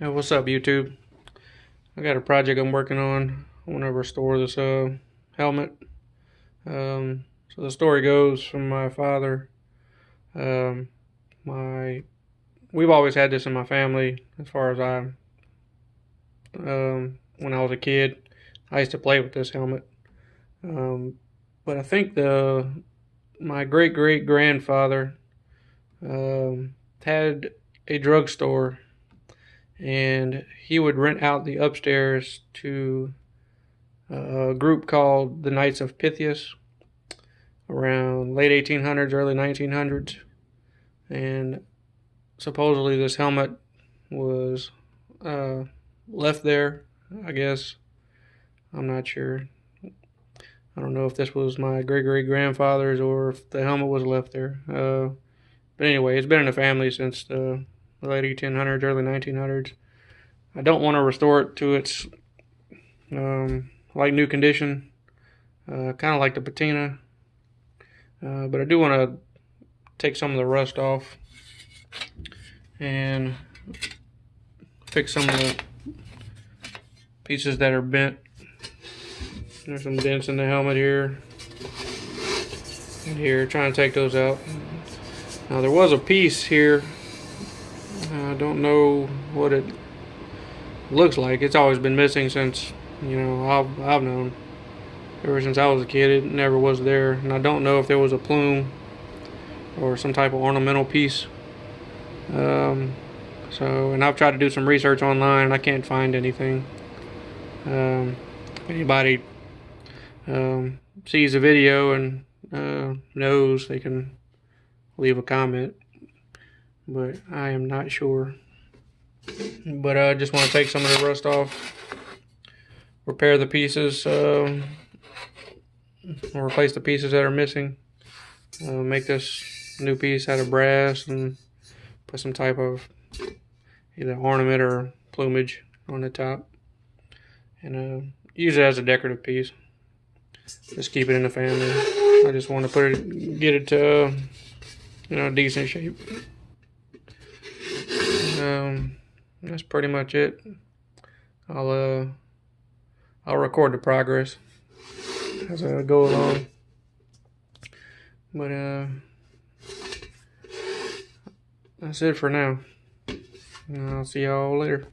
Hey, what's up, YouTube? I got a project I'm working on. I want to restore this helmet. So the story goes from my father. Um, my We've always had this in my family. As far as when I was a kid, I used to play with this helmet. Um, but I think the my great great grandfather had a drugstore, and he would rent out the upstairs to a group called the Knights of Pythias around late 1800s, early 1900s. And supposedly this helmet was uh, left there, I guess. I'm not sure. I don't know if this was my great great grandfather's or if the helmet was left there. But anyway, it's been in the family since the late 1800s, early 1900s. I don't want to restore it to its like new condition, kind of like the patina. But I do want to take some of the rust off and fix some of the pieces that are bent. There's some dents in the helmet here and here, trying to take those out. Now there was a piece here. I don't know what it looks like. It's always been missing since, I've known. Ever since I was a kid, it never was there. And I don't know if there was a plume or some type of ornamental piece. And I've tried to do some research online and I can't find anything. If anybody sees the video and knows, they can leave a comment. But I am not sure. But I just want to take some of the rust off, repair the pieces, or replace the pieces that are missing. Make this new piece out of brass and put some type of either ornament or plumage on the top. And use it as a decorative piece. Just keep it in the family. I just want to get it to decent shape. That's pretty much it. I'll record the progress as I go along. But that's it for now. I'll see y'all later.